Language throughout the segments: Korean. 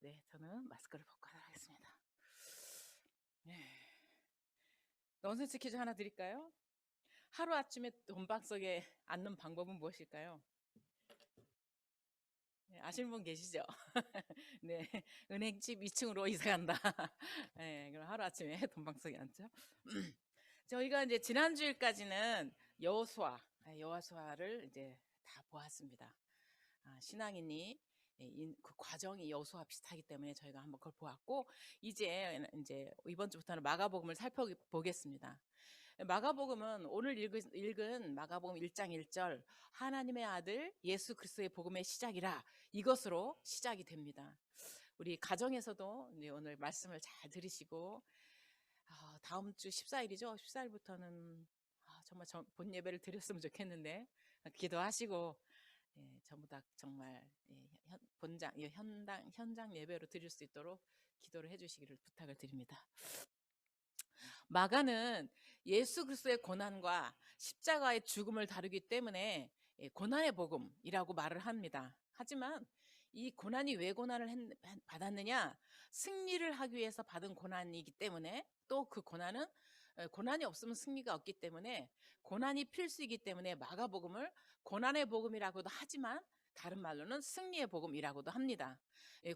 네, 저는 마스크를 벗고 하겠습니다. 네. 넌센스 퀴즈 하나 드릴까요? 하루아침에 돈방 속에 앉는 방법은 무엇일까요? 네, 아시는 분 계시죠? 네, 은행집 2층으로 이사 간다. 네, 그럼 하루아침에 돈방 속에 앉죠. 저희가 이제 지난주일까지는 여호수아를 이제 다 보았습니다. 신앙인이 그 과정이 여호수아 비슷하기 때문에 저희가 한번 그걸 보았고, 이제 이번 주부터는 마가복음을 살펴보겠습니다. 마가복음은 오늘 읽은 마가복음 1장 1절 하나님의 아들 예수 그리스도의 복음의 시작이라, 이것으로 시작이 됩니다. 우리 가정에서도 이제 오늘 말씀을 잘 들으시고, 다음 주 14일이죠. 14일부터는 정말 본 예배를 드렸으면 좋겠는데, 기도하시고 전부 다 정말 현장 예배로 드릴 수 있도록 기도를 해주시기를 부탁을 드립니다. 마가는 예수 그리스도의 고난과 십자가의 죽음을 다루기 때문에 고난의 복음이라고 말을 합니다. 하지만 이 고난이 왜 고난을 받았느냐? 승리를 하기 위해서 받은 고난이기 때문에, 또 그 고난은 고난이 없으면 승리가 없기 때문에 고난이 필수이기 때문에 마가복음을 고난의 복음이라고도 하지만 다른 말로는 승리의 복음이라고도 합니다.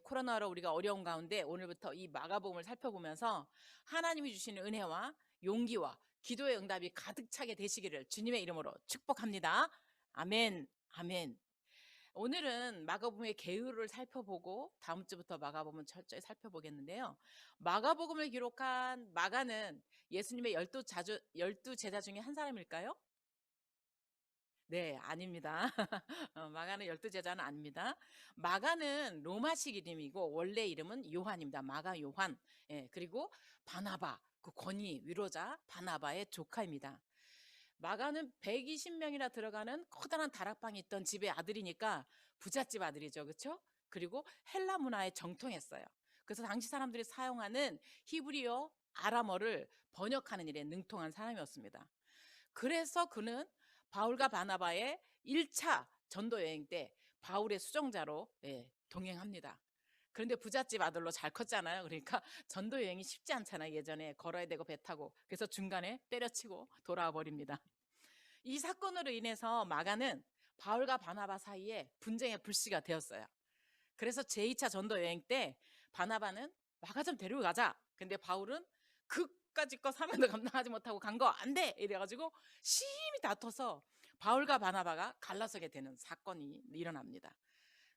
코로나로 우리가 어려운 가운데 오늘부터 이 마가복음을 살펴보면서 하나님이 주시는 은혜와 용기와 기도의 응답이 가득 차게 되시기를 주님의 이름으로 축복합니다. 아멘, 아멘. 오늘은 마가복음의 계율을 살펴보고 다음 주부터 마가복음을 철저히 살펴보겠는데요. 마가복음을 기록한 마가는 예수님의 열두 제자 중에 한 사람일까요? 네, 아닙니다. 마가는 열두 제자는 아닙니다. 마가는 로마식 이름이고 원래 이름은 요한입니다. 마가 요한. 그리고 바나바, 그 권위 위로자 바나바의 조카입니다. 마가는 120명이나 들어가는 커다란 다락방이 있던 집의 아들이니까 부잣집 아들이죠. 그렇죠? 그리고 헬라 문화에 정통했어요. 그래서 당시 사람들이 사용하는 히브리어, 아람어를 번역하는 일에 능통한 사람이었습니다. 그래서 그는 바울과 바나바의 1차 전도 여행 때 바울의 수종자로 동행합니다. 그런데 부잣집 아들로 잘 컸잖아요. 그러니까 전도 여행이 쉽지 않잖아요. 예전에 걸어야 되고 배 타고. 그래서 중간에 때려치고 돌아와 버립니다. 이 사건으로 인해서 마가는 바울과 바나바 사이에 분쟁의 불씨가 되었어요. 그래서 제2차 전도 여행 때 바나바는 마가 좀 데리고 가자. 근데 바울은 그까짓 거 사명도 감당하지 못하고 간 거 안 돼! 이래가지고 심히 다퉈서 바울과 바나바가 갈라서게 되는 사건이 일어납니다.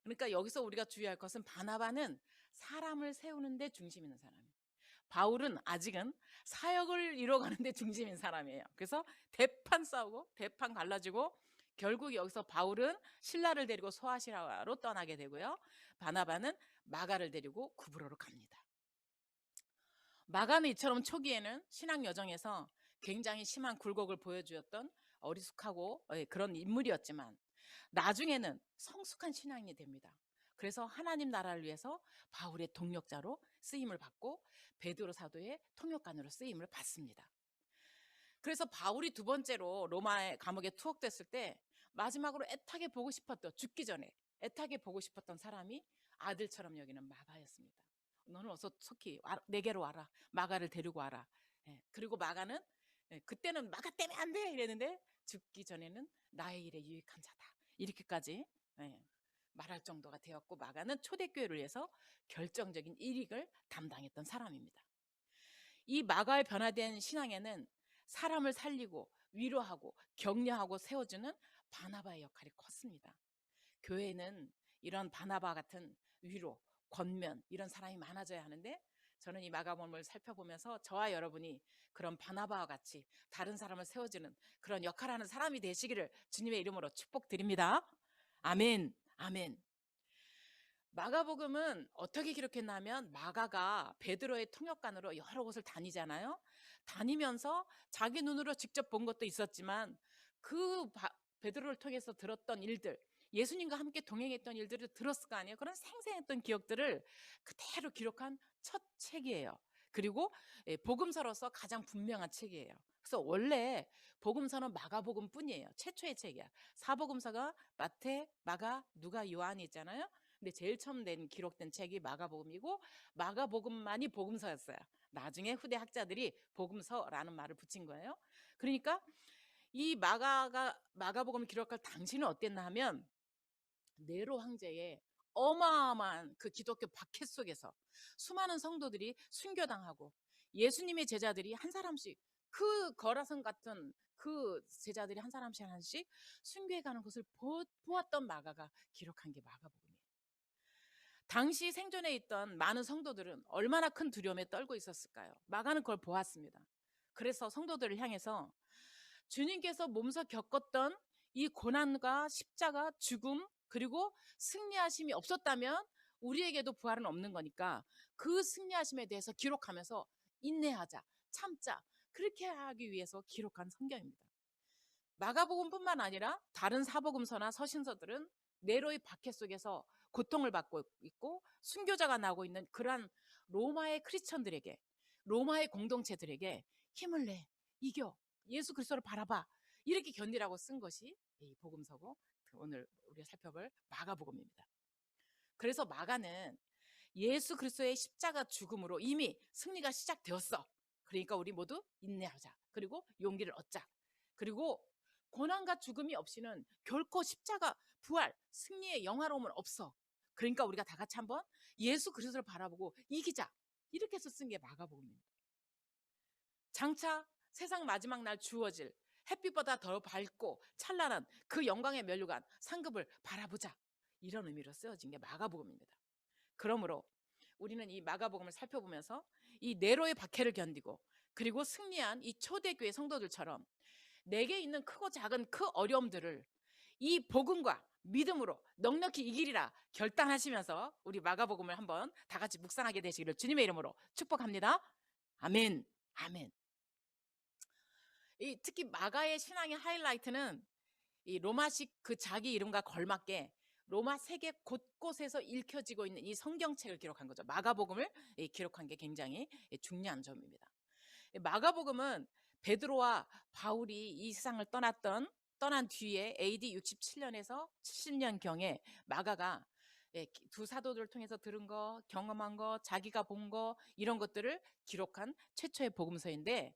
그러니까 여기서 우리가 주의할 것은 바나바는 사람을 세우는데 중심 있는 사람이에요. 바울은 아직은 사역을 이뤄가는데 중심인 사람이에요. 그래서 대판 싸우고 대판 갈라지고 결국 여기서 바울은 신라를 데리고 소아시라로 떠나게 되고요. 바나바는 마가를 데리고 구브로로 갑니다. 마가는 이처럼 초기에는 신앙 여정에서 굉장히 심한 굴곡을 보여주었던 어리숙하고 그런 인물이었지만 나중에는 성숙한 신앙인이 됩니다. 그래서 하나님 나라를 위해서 바울의 동력자로 쓰임을 받고 베드로 사도의 통역관으로 쓰임을 받습니다. 그래서 바울이 두 번째로 로마의 감옥에 투옥됐을 때 마지막으로 애타게 보고 싶었던, 죽기 전에 애타게 보고 싶었던 사람이 아들처럼 여기는 마가였습니다. 너는 어서 속히 내게로 와라. 마가를 데리고 와라. 그리고 마가는 그때는 마가 때문에 안 돼 이랬는데 죽기 전에는 나의 일에 유익한 자다. 이렇게까지 말할 정도가 되었고, 마가는 초대교회를 위해서 결정적인 일익을 담당했던 사람입니다. 이 마가의 변화된 신앙에는 사람을 살리고 위로하고 격려하고 세워주는 바나바의 역할이 컸습니다. 교회는 이런 바나바 같은 위로, 권면 이런 사람이 많아져야 하는데, 저는 이 마가복음을 살펴보면서 저와 여러분이 그런 바나바와 같이 다른 사람을 세워주는 그런 역할하는 사람이 되시기를 주님의 이름으로 축복드립니다. 아멘, 아멘. 마가복음은 어떻게 기록했냐면, 마가가 베드로의 통역관으로 여러 곳을 다니잖아요. 다니면서 자기 눈으로 직접 본 것도 있었지만 그 베드로를 통해서 들었던 일들, 예수님과 함께 동행했던 일들을 들었을 거 아니에요. 그런 생생했던 기억들을 그대로 기록한 첫 책이에요. 그리고 복음서로서 가장 분명한 책이에요. 그래서 원래 복음서는 마가복음뿐이에요. 최초의 책이야. 사복음서가 마태, 마가, 누가, 요한이 있잖아요. 근데 제일 처음 기록된 책이 마가복음이고 마가복음만이 복음서였어요. 나중에 후대 학자들이 복음서라는 말을 붙인 거예요. 그러니까 이 마가복음을 기록할 당시는 어땠나 하면 네로 황제의 어마어마한 그 기독교 박해 속에서 수많은 성도들이 순교당하고 예수님의 제자들이 한 사람씩 그 거라선 같은 그 제자들이 한 사람씩 한씩 순교해 가는 것을 보았던 마가가 기록한 게 마가복음이에요. 당시 생존해 있던 많은 성도들은 얼마나 큰 두려움에 떨고 있었을까요? 마가는 그걸 보았습니다. 그래서 성도들을 향해서 주님께서 몸소 겪었던 이 고난과 십자가, 죽음, 그리고 승리하심이 없었다면 우리에게도 부활은 없는 거니까 그 승리하심에 대해서 기록하면서 인내하자, 참자, 그렇게 하기 위해서 기록한 성경입니다. 마가복음뿐만 아니라 다른 사복음서나 서신서들은 네로의 박해 속에서 고통을 받고 있고 순교자가 나오고 있는 그러한 로마의 크리스천들에게, 로마의 공동체들에게 힘을 내, 이겨, 예수 그리스도를 바라봐, 이렇게 견디라고 쓴 것이 이 복음서고 오늘 우리가 살펴볼 마가복음입니다. 그래서 마가는 예수 그리스도의 십자가 죽음으로 이미 승리가 시작되었어. 그러니까 우리 모두 인내하자. 그리고 용기를 얻자. 그리고 고난과 죽음이 없이는 결코 십자가, 부활, 승리의 영화로움은 없어. 그러니까 우리가 다 같이 한번 예수 그리스도를 바라보고 이기자. 이렇게 해서 쓴 게 마가복음입니다. 장차 세상 마지막 날 주어질 햇빛보다 더 밝고 찬란한 그 영광의 면류관 상급을 바라보자. 이런 의미로 쓰여진 게 마가복음입니다. 그러므로 우리는 이 마가복음을 살펴보면서 이 네로의 박해를 견디고 그리고 승리한 이 초대교회 성도들처럼 내게 있는 크고 작은 그 어려움들을 이 복음과 믿음으로 넉넉히 이기리라 결단하시면서 우리 마가복음을 한번 다 같이 묵상하게 되시기를 주님의 이름으로 축복합니다. 아멘. 아멘. 특히 마가의 신앙의 하이라이트는 이 로마식 그 자기 이름과 걸맞게 로마 세계 곳곳에서 읽혀지고 있는 이 성경책을 기록한 거죠. 마가복음을 기록한 게 굉장히 중요한 점입니다. 마가복음은 베드로와 바울이 이 세상을 떠난 뒤에 AD 67년에서 70년경에 마가가 두 사도들을 통해서 들은 거, 경험한 거, 자기가 본 거 이런 것들을 기록한 최초의 복음서인데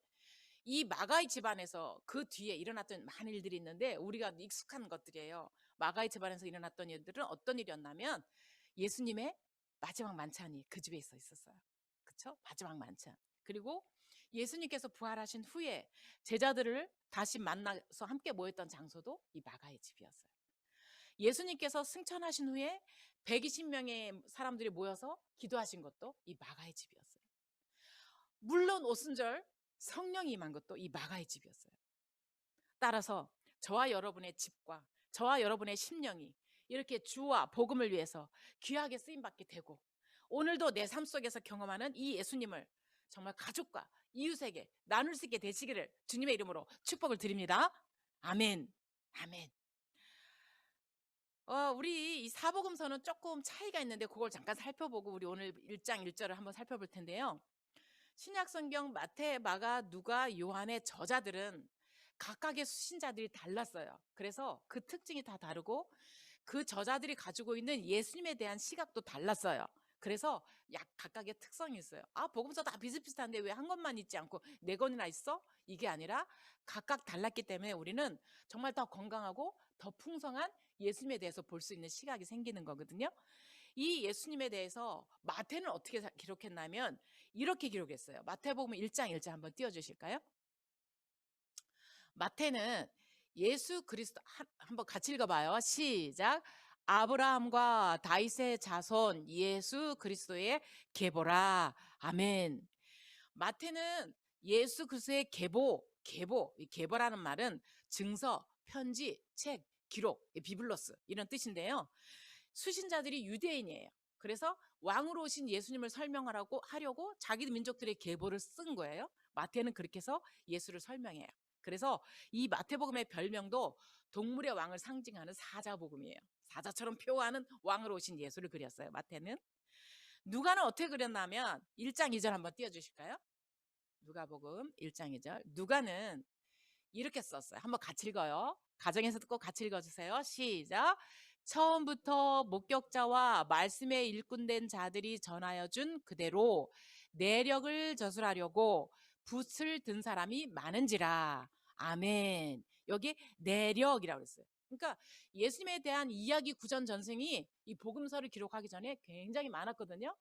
이 마가의 집안에서 그 뒤에 일어났던 많은 일들이 있는데 우리가 익숙한 것들이에요. 마가의 집안에서 일어났던 일들은 어떤 일이었냐면 예수님의 마지막 만찬이 그 집에 있었어요. 그렇죠? 마지막 만찬. 그리고 예수님께서 부활하신 후에 제자들을 다시 만나서 함께 모였던 장소도 이 마가의 집이었어요. 예수님께서 승천하신 후에 120명의 사람들이 모여서 기도하신 것도 이 마가의 집이었어요. 물론 오순절 성령이 임한 것도 이 마가의 집이었어요. 따라서 저와 여러분의 집과 저와 여러분의 심령이 이렇게 주와 복음을 위해서 귀하게 쓰임받게 되고 오늘도 내 삶 속에서 경험하는 이 예수님을 정말 가족과 이웃에게 나눌 수 있게 되시기를 주님의 이름으로 축복을 드립니다. 아멘. 아멘. 우리 이 사복음서는 조금 차이가 있는데 그걸 잠깐 살펴보고 우리 오늘 1장 1절을 한번 살펴볼 텐데요. 신약성경 마태, 마가, 누가, 요한의 저자들은 각각의 수신자들이 달랐어요. 그래서 그 특징이 다 다르고 그 저자들이 가지고 있는 예수님에 대한 시각도 달랐어요. 그래서 각각의 특성이 있어요. 복음서 다 비슷비슷한데 왜 한 권만 있지 않고 네 권이나 있어? 이게 아니라 각각 달랐기 때문에 우리는 정말 더 건강하고 더 풍성한 예수님에 대해서 볼 수 있는 시각이 생기는 거거든요. 이 예수님에 대해서 마태는 어떻게 기록했냐면 이렇게 기록했어요. 마태복음 1장 1절 한번 띄워주실까요? 마태는 예수 그리스도 한번 같이 읽어봐요. 시작. 아브라함과 다윗의 자손 예수 그리스도의 계보라. 아멘. 마태는 예수 그리스도의 이 계보라는 말은 증서, 편지, 책, 기록, 비블로스 이런 뜻인데요. 수신자들이 유대인이에요. 그래서 왕으로 오신 예수님을 하려고 자기 민족들의 계보를 쓴 거예요. 마태는 그렇게 해서 예수를 설명해요. 그래서 이 마태복음의 별명도 동물의 왕을 상징하는 사자복음이에요. 사자처럼 표하는 왕으로 오신 예수를 그렸어요. 마태는. 누가는 어떻게 그렸냐면 1장 2절 한번 띄워주실까요? 누가복음 1장 2절. 누가는 이렇게 썼어요. 한번 같이 읽어요. 가정에서 듣고 같이 읽어주세요. 시작. 처음부터 목격자와 말씀에 일꾼된 자들이 전하여 준 그대로 내력을 저술하려고 붓을 든 사람이 많은지라. 아멘. 여기 내력이라고 그랬어요. 그러니까 예수님에 대한 이야기 구전 전생이 이 복음서를 기록하기 전에 굉장히 많았거든요.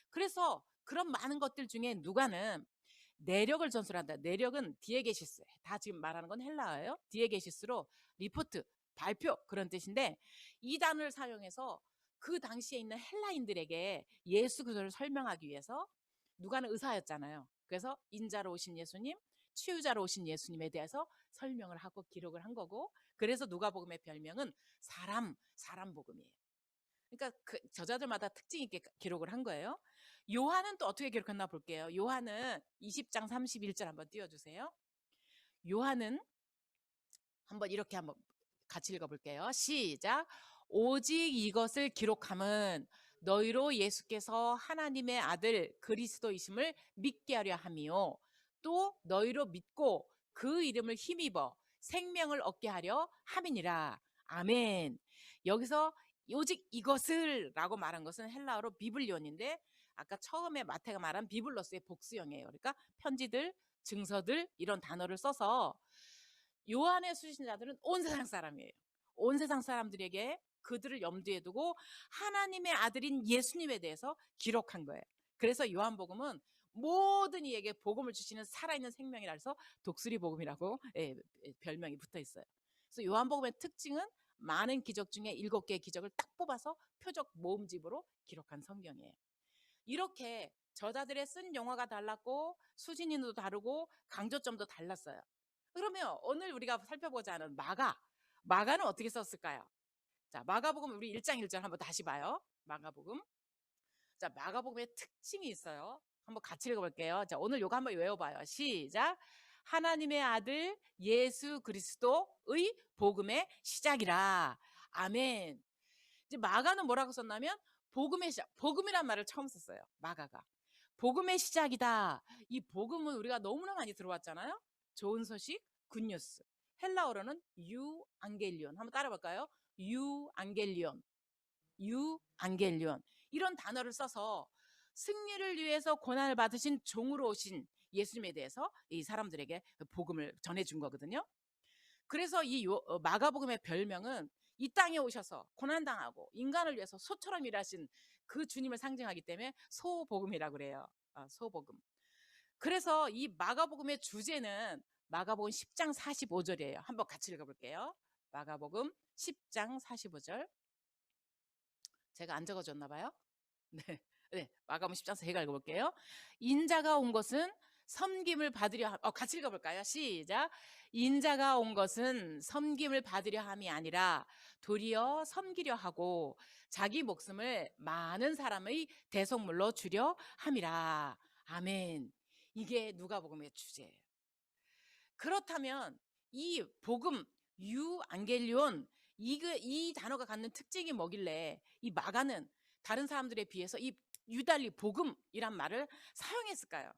그래서 그런 많은 것들 중에 누가는 내력을 전술한다. 내력은 디에게시스. 다 지금 말하는 건 헬라어예요. 디에게시스로 리포트, 발표 그런 뜻인데 이 단어를 사용해서 그 당시에 있는 헬라인들에게 예수 그리스도를 설명하기 위해서 누가는 의사였잖아요. 그래서 인자로 오신 예수님, 치유자로 오신 예수님에 대해서 설명을 하고 기록을 한 거고 그래서 누가복음의 별명은 사람 복음이에요. 그러니까 그 저자들마다 특징 있게 기록을 한 거예요. 요한은 또 어떻게 기록했나 볼게요. 요한은 20장 31절 한번 띄워주세요. 요한은 한번 이렇게 한번 같이 읽어볼게요. 시작. 오직 이것을 기록함은 너희로 예수께서 하나님의 아들 그리스도이심을 믿게 하려 함이요. 또 너희로 믿고 그 이름을 힘입어 생명을 얻게 하려 함이니라. 아멘. 여기서 오직 이것을 라고 말한 것은 헬라어로 비블리온인데 아까 처음에 마태가 말한 비블로스의 복수형이에요. 그러니까 편지들, 증서들 이런 단어를 써서 요한의 수신자들은 온 세상 사람이에요. 온 세상 사람들에게 그들을 염두에 두고 하나님의 아들인 예수님에 대해서 기록한 거예요. 그래서 요한복음은 모든 이에게 복음을 주시는 살아있는 생명이라 해서 독수리 복음이라고 별명이 붙어 있어요. 그래서 요한복음의 특징은 많은 기적 중에 7개의 기적을 딱 뽑아서 표적 모음집으로 기록한 성경이에요. 이렇게 저자들의 쓴 용어가 달랐고 수진인도 다르고 강조점도 달랐어요. 그러면 오늘 우리가 살펴보자 하는 마가는 어떻게 썼을까요? 자, 마가복음 우리 1장 1절 한번 다시 봐요. 마가복음. 자, 마가복음의 특징이 있어요. 한번 같이 읽어볼게요. 자, 오늘 요거 한번 외워봐요. 시작. 하나님의 아들 예수 그리스도의 복음의 시작이라. 아멘. 이제 마가는 뭐라고 썼냐면 복음의 시작, 복음이란 말을 처음 썼어요. 마가가. 복음의 시작이다. 이 복음은 우리가 너무나 많이 들어왔잖아요. 좋은 소식, 굿뉴스. 헬라어로는 유앙겔리온. 한번 따라볼까요? 유앙겔리온. 유앙겔리온. 이런 단어를 써서 승리를 위해서 고난을 받으신 종으로 오신 예수님에 대해서 이 사람들에게 복음을 전해준 거거든요. 그래서 이 마가복음의 별명은 이 땅에 오셔서 고난당하고 인간을 위해서 소처럼 일하신 그 주님을 상징하기 때문에 소복음이라고 그래요. 소복음. 그래서 이 마가복음의 주제는 마가복음 10장 45절이에요. 한번 같이 읽어볼게요. 마가복음 10장 45절. 제가 안 적어줬나 봐요. 네, 네, 마가복음 10장 제가 읽어볼게요. 인자가 온 것은 섬김을 받으려 같이 읽어볼까요? 시작. 인자가 온 것은 섬김을 받으려 함이 아니라 도리어 섬기려 하고 자기 목숨을 많은 사람의 대속물로 주려 함이라. 아멘. 이게 누가복음의 주제예요. 그렇다면 이 복음 유앙겔리온 이 단어가 갖는 특징이 뭐길래 이 마가는 다른 사람들에 비해서 이 유달리 복음이란 말을 사용했을까요?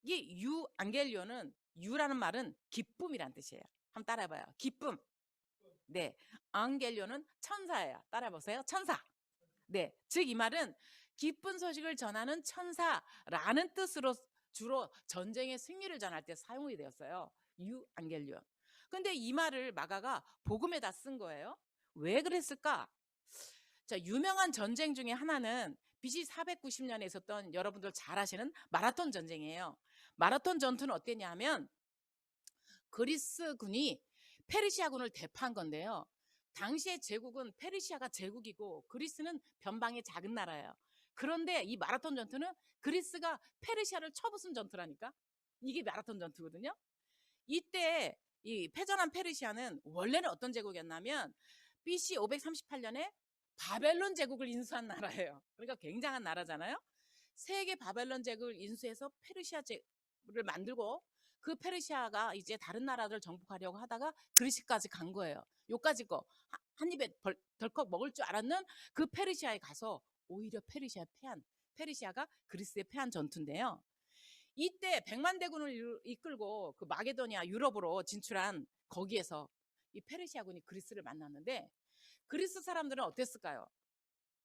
이 유앙겔리온은 유라는 말은 기쁨이란 뜻이에요. 한번 따라해봐요. 기쁨. 네, 앙겔리온은 천사예요. 따라해보세요. 천사. 네, 즉 이 말은 기쁜 소식을 전하는 천사라는 뜻으로 주로 전쟁의 승리를 전할 때 사용이 되었어요. 유앙겔리온. 근데 이 말을 마가가 복음에다 쓴 거예요. 왜 그랬을까? 자, 유명한 전쟁 중에 하나는 BC 490년에 있었던 여러분들 잘 아시는 마라톤 전쟁이에요. 마라톤 전투는 어땠냐면 그리스군이 페르시아군을 대파한 건데요. 당시의 제국은 페르시아가 제국이고 그리스는 변방의 작은 나라예요. 그런데 이 마라톤 전투는 그리스가 페르시아를 쳐부순 전투라니까. 이게 마라톤 전투거든요. 이때 이 패전한 페르시아는 원래는 어떤 제국이었냐면 BC 538년에 바벨론 제국을 인수한 나라예요. 그러니까 굉장한 나라잖아요. 세계 바벨론 제국을 인수해서 페르시아 제국을 만들고 그 페르시아가 이제 다른 나라를 정복하려고 하다가 그리스까지 간 거예요. 요까지 거 한 입에 덜컥 먹을 줄 알았는 그 페르시아에 가서 오히려 페르시아가 그리스에 패한 전투인데요. 이때 100만 대군을 이끌고 그 마게도니아 유럽으로 진출한 거기에서 이 페르시아군이 그리스를 만났는데 그리스 사람들은 어땠을까요?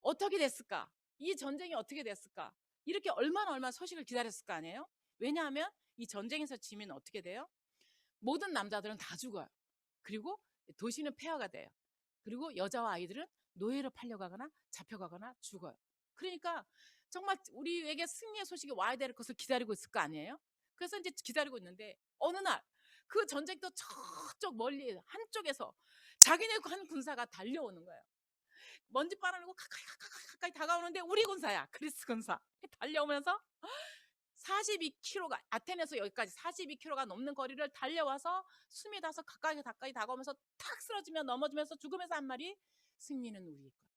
어떻게 됐을까? 이 전쟁이 어떻게 됐을까? 이렇게 얼마나 소식을 기다렸을 거 아니에요? 왜냐하면 이 전쟁에서 지면 어떻게 돼요? 모든 남자들은 다 죽어요. 그리고 도시는 폐허가 돼요. 그리고 여자와 아이들은 노예로 팔려가거나 잡혀가거나 죽어요. 그러니까 정말 우리에게 승리의 소식이 와야 될 것을 기다리고 있을 거 아니에요? 그래서 이제 기다리고 있는데 어느 날 그 전쟁터 저쪽 멀리 한쪽에서 자기네 한 군사가 달려오는 거예요. 먼지 빨아내고 가까이 다가오는데 우리 군사야. 그리스 군사. 달려오면서 42km가 아테네에서 여기까지 42km가 넘는 거리를 달려와서 숨이 닿아서 가까이 다가오면서 탁 쓰러지며 넘어지면서 죽으면서 한 말이 승리는 우리일 거야.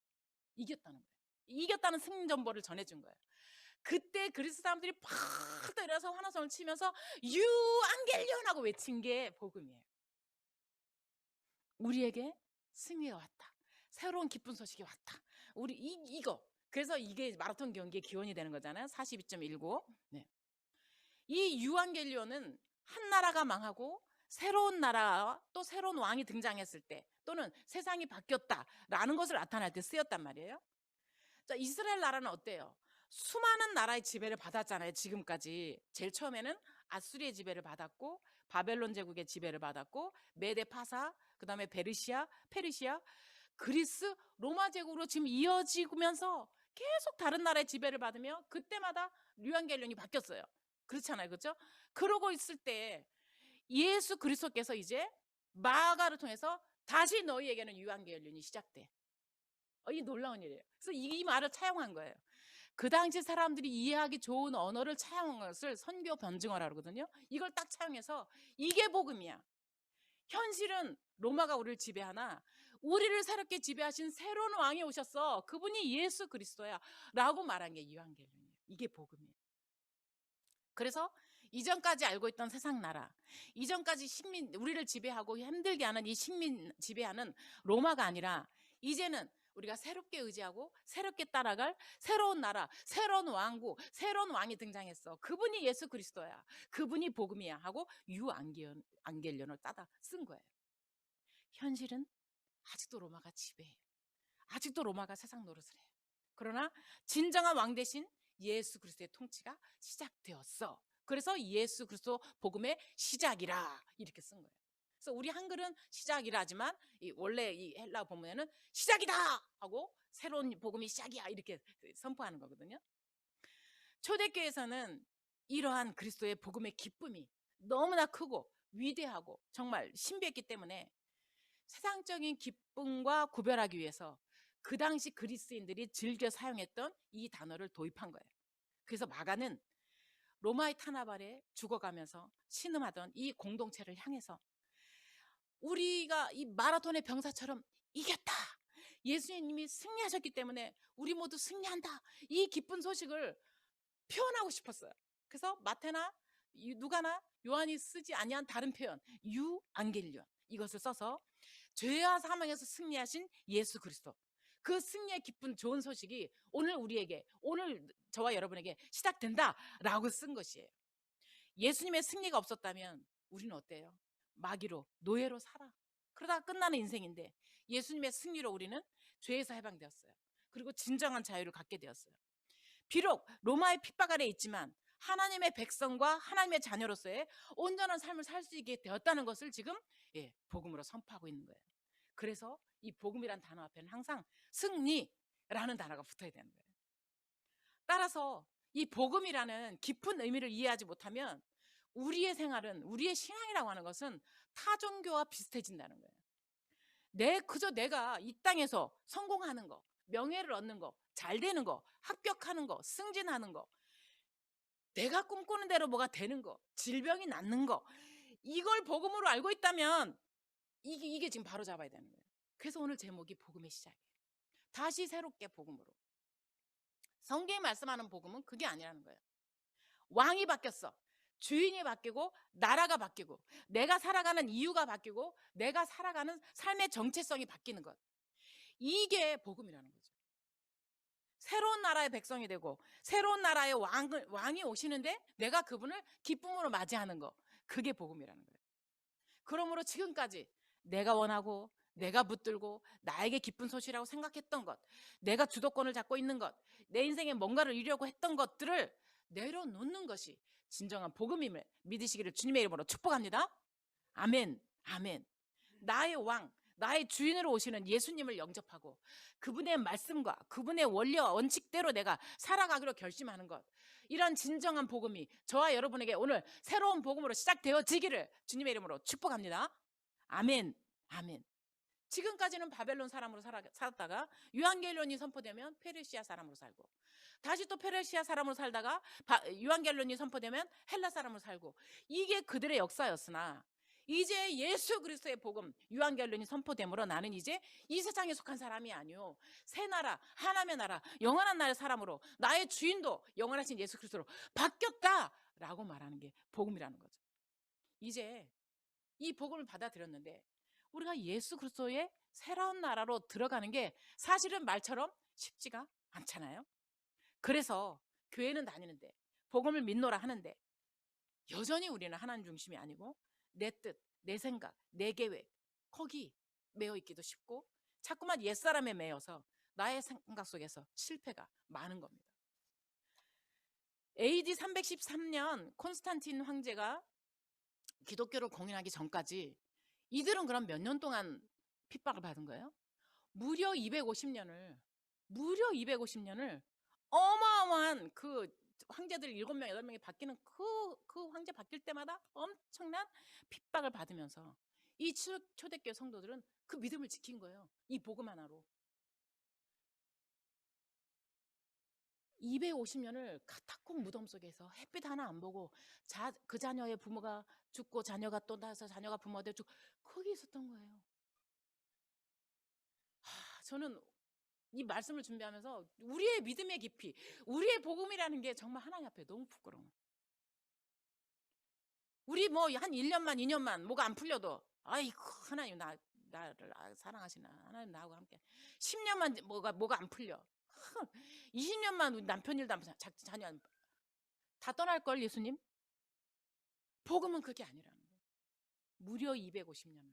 이겼다는 거예요. 이겼다는 승리 정보를 전해준 거예요. 그때 그리스 사람들이 팍 일어나서 환호성을 치면서 유앙겔리온 하고 외친 게 복음이에요. 우리에게 승리가 왔다. 새로운 기쁜 소식이 왔다. 우리 이거. 그래서 이게 마라톤 경기의 기원이 되는 거잖아요. 42.19. 네. 이 유앙겔리온은 한 나라가 망하고 새로운 나라와 또 새로운 왕이 등장했을 때 또는 세상이 바뀌었다라는 것을 나타낼 때 쓰였단 말이에요. 자, 이스라엘 나라는 어때요? 수많은 나라의 지배를 받았잖아요. 지금까지. 제일 처음에는 아수리의 지배를 받았고 바벨론 제국의 지배를 받았고 메데 파사, 그다음에 베르시아, 페르시아, 그리스, 로마 제국으로 지금 이어지면서 계속 다른 나라의 지배를 받으며 그때마다 유한겔론이 바뀌었어요. 그렇잖아요. 그렇죠? 그러고 있을 때 예수 그리스도께서 이제 마가를 통해서 다시 너희에게는 유한겔론이 시작돼. 이 놀라운 일이에요. 그래서 이 말을 차용한 거예요. 그 당시 사람들이 이해하기 좋은 언어를 차용한 것을 선교 변증어라고 그러거든요. 이걸 딱 차용해서 이게 복음이야. 현실은 로마가 우리를 지배하나 우리를 새롭게 지배하신 새로운 왕이 오셨어. 그분이 예수 그리스도야 라고 말한 게 유한겔론이에요. 이게 복음이에요. 그래서 이전까지 알고 있던 세상 나라, 이전까지 우리를 지배하고 힘들게 하는 이 식민 지배하는 로마가 아니라 이제는 우리가 새롭게 의지하고 새롭게 따라갈 새로운 나라, 새로운 왕국, 새로운 왕이 등장했어. 그분이 예수 그리스도야. 그분이 복음이야 하고 유앙겔련을 따다 쓴 거예요. 현실은 아직도 로마가 지배해요. 아직도 로마가 세상 노릇을 해요. 그러나 진정한 왕 대신 예수 그리스도의 통치가 시작되었어. 그래서 예수 그리스도 복음의 시작이라 이렇게 쓴 거예요. 그래서 우리 한글은 시작이라 하지만 원래 이 헬라 본문에는 시작이다 하고 새로운 복음이 시작이야 이렇게 선포하는 거거든요. 초대교회에서는 이러한 그리스도의 복음의 기쁨이 너무나 크고 위대하고 정말 신비했기 때문에 세상적인 기쁨과 구별하기 위해서 그 당시 그리스인들이 즐겨 사용했던 이 단어를 도입한 거예요. 그래서 마가는 로마의 탄압 아래 죽어가면서 신음하던 이 공동체를 향해서 우리가 이 마라톤의 병사처럼 이겼다. 예수님이 승리하셨기 때문에 우리 모두 승리한다. 이 기쁜 소식을 표현하고 싶었어요. 그래서 마태나 누가나 요한이 쓰지 아니한 다른 표현 유앙겔리온 이것을 써서 죄와 사망에서 승리하신 예수 그리스도 그 승리의 기쁜 좋은 소식이 오늘 우리에게 오늘 저와 여러분에게 시작된다라고 쓴 것이에요. 예수님의 승리가 없었다면 우리는 어때요? 마귀로 노예로 살아. 그러다가 끝나는 인생인데 예수님의 승리로 우리는 죄에서 해방되었어요. 그리고 진정한 자유를 갖게 되었어요. 비록 로마의 핍박 아래 있지만 하나님의 백성과 하나님의 자녀로서의 온전한 삶을 살 수 있게 되었다는 것을 지금 복음으로 선포하고 있는 거예요. 그래서 이 복음이란 단어 앞에는 항상 승리라는 단어가 붙어야 되는 거예요. 따라서 이 복음이라는 깊은 의미를 이해하지 못하면 우리의 생활은 우리의 신앙이라고 하는 것은 타 종교와 비슷해진다는 거예요. 그저 내가 이 땅에서 성공하는 거, 명예를 얻는 거, 잘 되는 거, 합격하는 거, 승진하는 거, 내가 꿈꾸는 대로 뭐가 되는 거, 질병이 낫는 거, 이걸 복음으로 알고 있다면 이게 지금 바로 잡아야 되는 거예요. 그래서 오늘 제목이 복음의 시작이에요. 다시 새롭게 복음으로. 성경이 말씀하는 복음은 그게 아니라는 거예요. 왕이 바뀌었어. 주인이 바뀌고 나라가 바뀌고 내가 살아가는 이유가 바뀌고 내가 살아가는 삶의 정체성이 바뀌는 것. 이게 복음이라는 거죠. 새로운 나라의 백성이 되고 새로운 나라의 왕이 오시는데 내가 그분을 기쁨으로 맞이하는 거. 그게 복음이라는 거예요. 그러므로 지금까지 내가 원하고 내가 붙들고 나에게 기쁜 소식이라고 생각했던 것, 내가 주도권을 잡고 있는 것, 내 인생에 뭔가를 이루려고 했던 것들을 내려놓는 것이 진정한 복음임을 믿으시기를 주님의 이름으로 축복합니다. 아멘, 아멘. 나의 왕, 나의 주인으로 오시는 예수님을 영접하고 그분의 말씀과 그분의 원리와 원칙대로 내가 살아가기로 결심하는 것, 이런 진정한 복음이 저와 여러분에게 오늘 새로운 복음으로 시작되어지기를 주님의 이름으로 축복합니다. 아멘, 아멘. 지금까지는 바벨론 사람으로 살았다가 유한겔론이 선포되면 페르시아 사람으로 살고, 다시 또 페르시아 사람으로 살다가 유한겔론이 선포되면 헬라 사람으로 살고, 이게 그들의 역사였으나 이제 예수 그리스도의 복음 유한겔론이 선포됨으로 나는 이제 이 세상에 속한 사람이 아니요, 새 나라 하나님의 나라 영원한 나라의 사람으로 나의 주인도 영원하신 예수 그리스도로 바뀌었다라고 말하는 게 복음이라는 거죠. 이제 이 복음을 받아들였는데 우리가 예수 그리스도의 새로운 나라로 들어가는 게 사실은 말처럼 쉽지가 않잖아요. 그래서 교회는 다니는데 복음을 믿노라 하는데 여전히 우리는 하나님 중심이 아니고 내 뜻, 내 생각, 내 계획 거기 매여 있기도 쉽고 자꾸만 옛사람에 매여서 나의 생각 속에서 실패가 많은 겁니다. AD 313년 콘스탄틴 황제가 기독교를 공인하기 전까지 이들은 그럼 몇 년 동안 핍박을 받은 거예요? 무려 250년을 어마어마한 그 황제들 7명, 8명이 바뀌는 그 황제 바뀔 때마다 엄청난 핍박을 받으면서 이 초대교회 성도들은 그 믿음을 지킨 거예요. 이 복음 하나로. 250년을 카타콤 무덤 속에서 햇빛 하나 안 보고 그 자녀의 부모가 죽고 자녀가 또 나서 자녀가 부모가 죽고 거기 있었던 거예요. 저는 이 말씀을 준비하면서 우리의 믿음의 깊이, 우리의 복음이라는 게 정말 하나님 앞에 너무 부끄러워. 우리 뭐 한 1년만 2년만 뭐가 안 풀려도 아이고 하나님 나를 사랑하시나 하나님 나하고 함께 10년만 뭐가 안 풀려 20년만 남편 일도 안 풀려 자녀 다 떠날 걸 예수님. 복음은 그게 아니라는 거예요. 무려 250년을.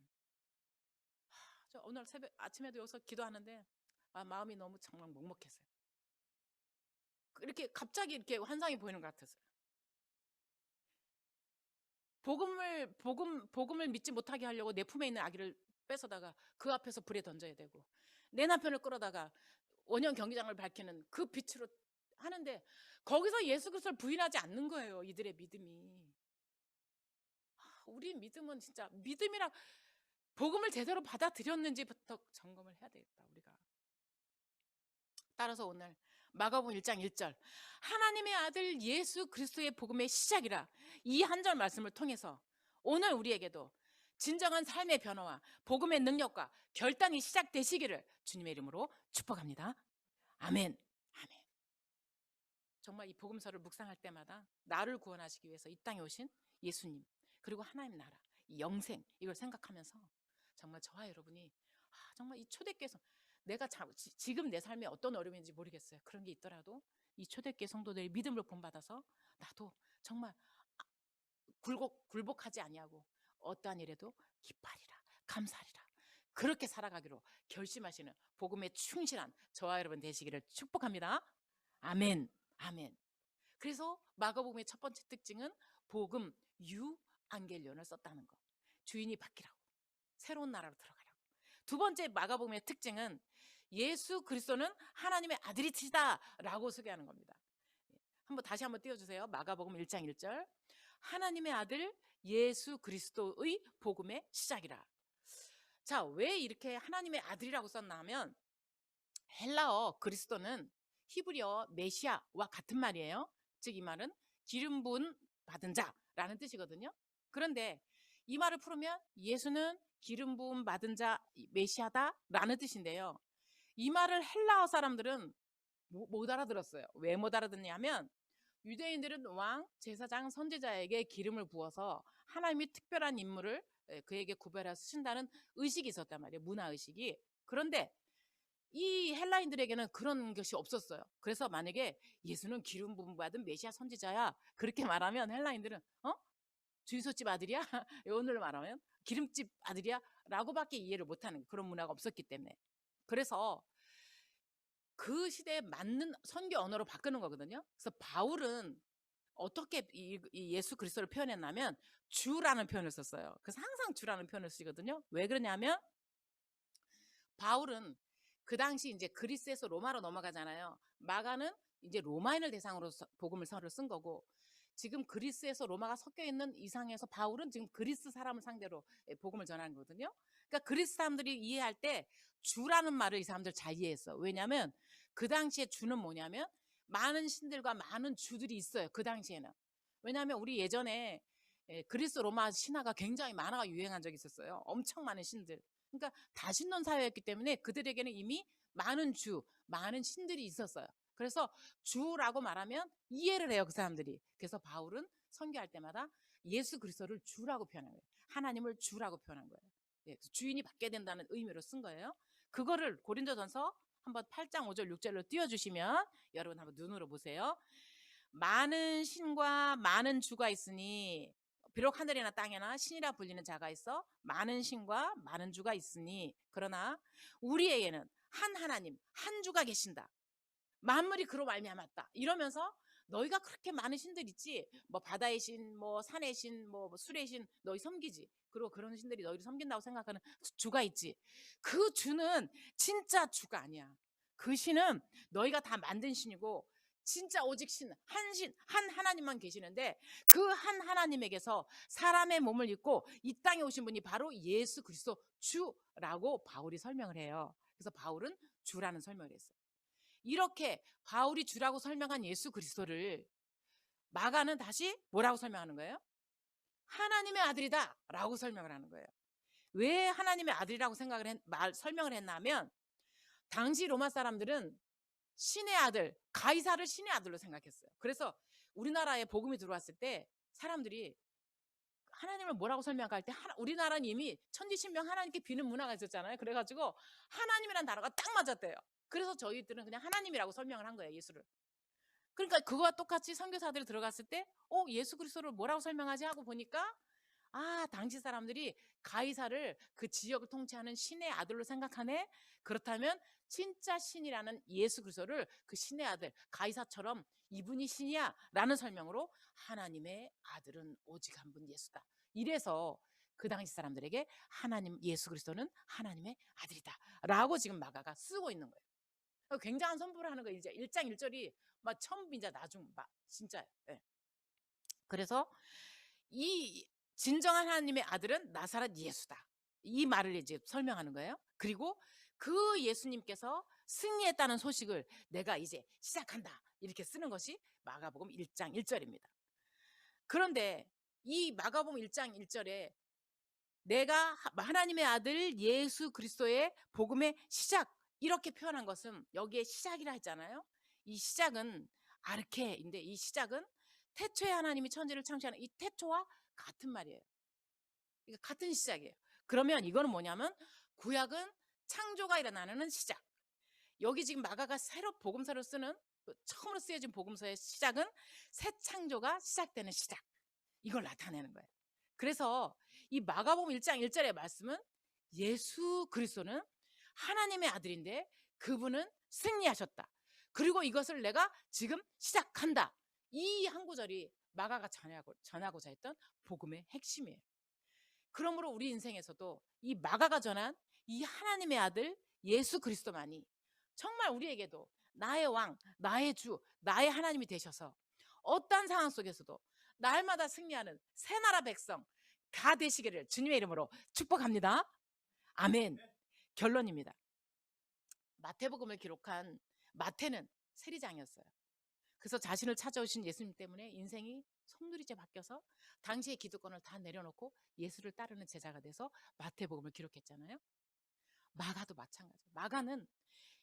저 오늘 새벽 아침에도 여기서 기도하는데 마음이 너무 정말 먹먹했어요. 이렇게 갑자기 이렇게 환상이 보이는 것 같았어요. 복음을 믿지 못하게 하려고 내 품에 있는 아기를 뺏어다가 그 앞에서 불에 던져야 되고, 내 남편을 끌어다가 원형 경기장을 밝히는 그 빛으로 하는데 거기서 예수 그리스도를 부인하지 않는 거예요. 이들의 믿음이. 우리 믿음은 진짜 믿음이랑 복음을 제대로 받아들였는지부터 점검을 해야 되겠다 우리가. 따라서 오늘 마가복음 1장 1절 하나님의 아들 예수 그리스도의 복음의 시작이라, 이 한 절 말씀을 통해서 오늘 우리에게도 진정한 삶의 변화와 복음의 능력과 결단이 시작되시기를 주님의 이름으로 축복합니다. 아멘. 아멘. 정말 이 복음서를 묵상할 때마다 나를 구원하시기 위해서 이 땅에 오신 예수님, 그리고 하나님 나라, 이 영생, 이걸 생각하면서 정말 저와 여러분이 정말 이 초대교회에서 내가 지금 내 삶에 어떤 어려움인지 모르겠어요. 그런 게 있더라도 이 초대교회 성도들의 믿음을 본받아서 나도 정말 굴복하지 아니하고 어떠한 일에도 기뻐하리라, 감사하리라, 그렇게 살아가기로 결심하시는 복음에 충실한 저와 여러분 되시기를 축복합니다. 아멘, 아멘. 그래서 마가복음의 첫 번째 특징은 복음 유앙겔리온을 썼다는 거. 주인이 바뀌라고, 새로운 나라로 들어가라고. 두 번째 마가복음의 특징은 예수 그리스도는 하나님의 아들이시다라고 소개하는 겁니다. 다시 한번 띄워주세요. 마가복음 1장 1절 하나님의 아들 예수 그리스도의 복음의 시작이라. 자, 왜 이렇게 하나님의 아들이라고 썼나 하면 헬라어 그리스도는 히브리어 메시아와 같은 말이에요. 즉 이 말은 기름 부은 받은 자라는 뜻이거든요. 그런데 이 말을 풀으면 예수는 기름 부음 받은 자 메시아다라는 뜻인데요. 이 말을 헬라어 사람들은 못 알아들었어요. 왜 못 알아듣냐면 유대인들은 왕, 제사장, 선지자에게 기름을 부어서 하나님이 특별한 인물을 그에게 구별해서 쓰신다는 의식이 있었단 말이에요. 문화의식이. 그런데 이 헬라인들에게는 그런 것이 없었어요. 그래서 만약에 예수는 기름 부음 받은 메시아 선지자야 그렇게 말하면 헬라인들은 주유소집 아들이야? 오늘 말하면 기름집 아들이야? 라고밖에 이해를 못하는 그런 문화가 없었기 때문에. 그래서 그 시대에 맞는 선교 언어로 바꾸는 거거든요. 그래서 바울은 어떻게 이 예수 그리스도를 표현했냐면 주라는 표현을 썼어요. 그래서 항상 주라는 표현을 쓰거든요. 왜 그러냐면 바울은 그 당시 이제 그리스에서 로마로 넘어가잖아요. 마가는 이제 로마인을 대상으로 복음을 서를 쓴 거고, 지금 그리스에서 로마가 섞여 있는 이상에서 바울은 지금 그리스 사람을 상대로 복음을 전하는 거거든요. 그러니까 그리스 사람들이 이해할 때 주라는 말을 이 사람들 잘 이해했어. 왜냐하면 그 당시에 주는 뭐냐면 많은 신들과 많은 주들이 있어요. 그 당시에는. 왜냐하면 우리 예전에 그리스 로마 신화가 굉장히 만화가 유행한 적이 있었어요. 엄청 많은 신들. 그러니까 다신론 사회였기 때문에 그들에게는 이미 많은 주, 많은 신들이 있었어요. 그래서 주라고 말하면 이해를 해요, 그 사람들이. 그래서 바울은 선교할 때마다 예수 그리스도를 주라고 표현한 거예요. 하나님을 주라고 표현한 거예요. 예, 주인이 받게 된다는 의미로 쓴 거예요. 그거를 고린도전서 한번 8장 5절 6절로 띄워주시면 여러분 한번 눈으로 보세요. 많은 신과 많은 주가 있으니, 비록 하늘이나 땅에나 신이라 불리는 자가 있어 많은 신과 많은 주가 있으니, 그러나 우리에게는 한 하나님 한 주가 계신다. 만물이 그로 말미암았다. 이러면서 너희가 그렇게 많은 신들 있지, 뭐 바다의 신, 뭐 산의 신, 뭐 술의 신 너희 섬기지. 그리고 그런 신들이 너희를 섬긴다고 생각하는 주가 있지. 그 주는 진짜 주가 아니야. 그 신은 너희가 다 만든 신이고 진짜 오직 신, 한 하나님만 계시는데 그 한 하나님에게서 사람의 몸을 입고 이 땅에 오신 분이 바로 예수 그리스도 주라고 바울이 설명을 해요. 그래서 바울은 주라는 설명을 했어요. 이렇게 바울이 주라고 설명한 예수 그리스도를 마가는 다시 뭐라고 설명하는 거예요? 하나님의 아들이다 라고 설명을 하는 거예요. 왜 하나님의 아들이라고 설명을 했냐면 당시 로마 사람들은 신의 아들, 가이사를 신의 아들로 생각했어요. 그래서 우리나라에 복음이 들어왔을 때 사람들이 하나님을 뭐라고 설명할 때 우리나라는 이미 천지신명 하나님께 비는 문화가 있었잖아요. 그래가지고 하나님이라는 단어가 딱 맞았대요. 그래서 저희들은 그냥 하나님이라고 설명을 한 거예요, 예수를. 그러니까 그거와 똑같이 선교사들이 들어갔을 때 예수 그리스도를 뭐라고 설명하지 하고 보니까 당시 사람들이 가이사를 그 지역을 통치하는 신의 아들로 생각하네. 그렇다면 진짜 신이라는 예수 그리스도를 그 신의 아들 가이사처럼 이분이 신이야 라는 설명으로 하나님의 아들은 오직 한 분 예수다. 이래서 그 당시 사람들에게 하나님 예수 그리스도는 하나님의 아들이다 라고 지금 마가가 쓰고 있는 거예요. 굉장한 선포를 하는 거예요. 이제 1장 1절이 막 처음 이제 나중 막 진짜. 예. 그래서 이 진정한 하나님의 아들은 나사렛 예수다. 이 말을 이제 설명하는 거예요. 그리고 그 예수님께서 승리했다는 소식을 내가 이제 시작한다. 이렇게 쓰는 것이 마가복음 1장 1절입니다. 그런데 이 마가복음 1장 1절에 내가 하나님의 아들 예수 그리스도의 복음의 시작 이렇게 표현한 것은 여기에 시작이라 했잖아요. 이 시작은 아르케인데 이 시작은 태초에 하나님이 천지를 창조하는 이 태초와 같은 말이에요. 같은 시작이에요. 그러면 이거는 뭐냐면 구약은 창조가 일어나는 시작. 여기 지금 마가가 새로 복음서를 쓰는 처음으로 쓰여진 복음서의 시작은 새 창조가 시작되는 시작. 이걸 나타내는 거예요. 그래서 이 마가복음 1장 1절의 말씀은 예수 그리스도는 하나님의 아들인데 그분은 승리하셨다. 그리고 이것을 내가 지금 시작한다. 이 한 구절이 마가가 전하고자 했던 복음의 핵심이에요. 그러므로 우리 인생에서도 이 마가가 전한 이 하나님의 아들 예수 그리스도만이 정말 우리에게도 나의 왕, 나의 주, 나의 하나님이 되셔서 어떠한 상황 속에서도 날마다 승리하는 새 나라 백성 다 되시기를 주님의 이름으로 축복합니다. 아멘. 결론입니다. 마태복음을 기록한 마태는 세리장이었어요. 그래서 자신을 찾아오신 예수님 때문에 인생이 송두리째 바뀌어서 당시의 기득권을 다 내려놓고 예수를 따르는 제자가 돼서 마태복음을 기록했잖아요. 마가도 마찬가지예요. 마가는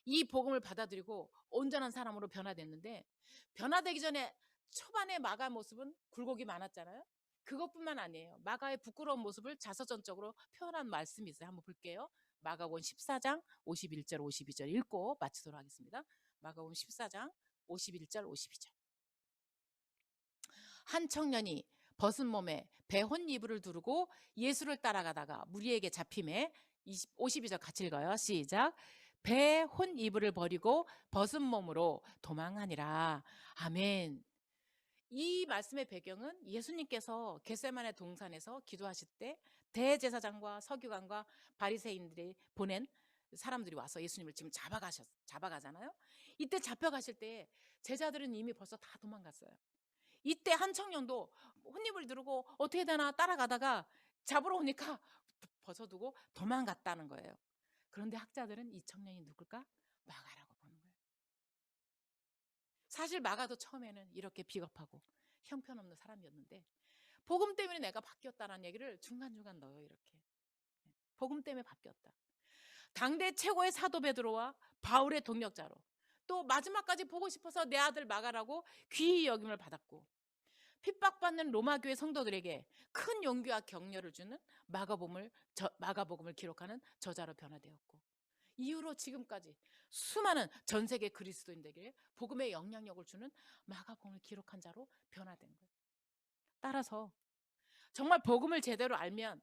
이 복음을 받아들이고 온전한 사람으로 변화됐는데 변화되기 전에 초반에 마가 모습은 굴곡이 많았잖아요. 그것뿐만 아니에요. 마가의 부끄러운 모습을 자서전적으로 표현한 말씀이 있어요. 한번 볼게요. 마가복음 14장 51절 52절 읽고 마치도록 하겠습니다. 마가복음 14장 51절 52절. 한 청년이 벗은 몸에 배 혼이불을 두르고 예수를 따라가다가 무리에게 잡힘에 52절 같이 읽어요. 시작. 배 혼이불을 버리고 벗은 몸으로 도망하니라. 아멘. 이 말씀의 배경은 예수님께서 겟세마네 동산에서 기도하실 때 대제사장과 서기관과 바리새인들이 보낸 사람들이 와서 예수님을 지금 잡아가잖아요. 이때 잡혀가실 때 제자들은 이미 벌써 다 도망갔어요. 이때 한 청년도 혼입을 두르고 어떻게 되나 따라가다가 잡으러 오니까 벗어두고 도망갔다는 거예요. 그런데 학자들은 이 청년이 누굴까? 마가라고 보는 거예요. 사실 마가도 처음에는 이렇게 비겁하고 형편없는 사람이었는데 복음 때문에 내가 바뀌었다는 얘기를 중간중간 넣어요. 이렇게 복음 때문에 바뀌었다. 당대 최고의 사도 베드로와 바울의 동력자로, 또 마지막까지 보고 싶어서 내 아들 마가라고 귀히 여김을 받았고, 핍박받는 로마교회 성도들에게 큰 용기와 격려를 주는 마가복음을 기록하는 저자로 변화되었고, 이후로 지금까지 수많은 전 세계 그리스도인들에게 복음의 영향력을 주는 마가복음을 기록한 자로 변화된 거예요. 따라서 정말 복음을 제대로 알면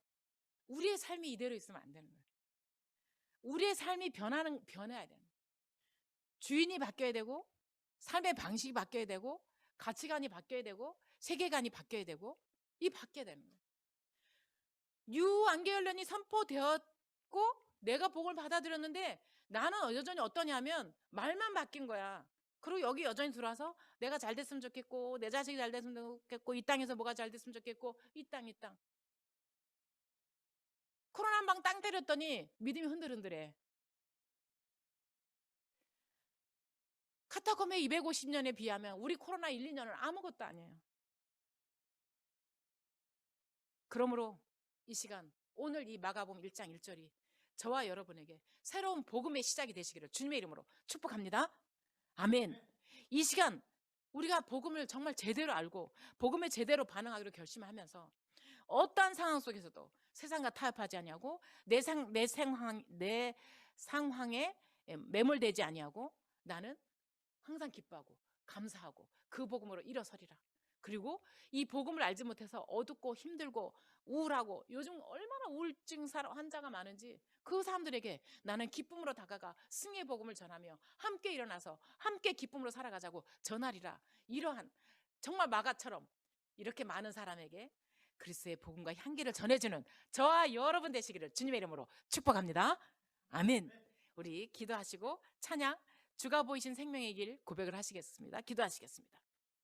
우리의 삶이 이대로 있으면 안 되는 거예요. 우리의 삶이 변해야 되는 거예요. 주인이 바뀌어야 되고, 삶의 방식이 바뀌어야 되고, 가치관이 바뀌어야 되고, 세계관이 바뀌어야 되고, 이 바뀌어야 되는 거예요. 유앙겔론이 선포되었고 내가 복을 받아들였는데 나는 여전히 어떠냐면 말만 바뀐 거야. 그리고 여기 여전히 들어와서 내가 잘 됐으면 좋겠고, 내 자식이 잘 됐으면 좋겠고, 이 땅에서 뭐가 잘 됐으면 좋겠고, 이 땅. 코로나 한 방 땅 때렸더니 믿음이 흔들흔들해. 카타콤의 250년에 비하면 우리 코로나 1, 2년은 아무것도 아니에요. 그러므로 이 시간, 오늘 이 마가복음 1장 1절이 저와 여러분에게 새로운 복음의 시작이 되시기를 주님의 이름으로 축복합니다. 아멘. 이 시간 우리가 복음을 정말 제대로 알고 복음에 제대로 반응하기로 결심하면서 어떠한 상황 속에서도 세상과 타협하지 아니하고 내 상황에 매몰되지 아니하고 나는 항상 기뻐하고 감사하고 그 복음으로 일어서리라. 그리고 이 복음을 알지 못해서 어둡고 힘들고 우울하고, 요즘 얼마나 우울증 환자가 많은지, 그 사람들에게 나는 기쁨으로 다가가 승리의 복음을 전하며 함께 일어나서 함께 기쁨으로 살아가자고 전하리라. 이러한 정말 마가처럼 이렇게 많은 사람에게 그리스도의 복음과 향기를 전해주는 저와 여러분 되시기를 주님의 이름으로 축복합니다. 아멘. 우리 기도하시고 찬양, 주가 보이신 생명의 길 고백을 하시겠습니다. 기도하시겠습니다.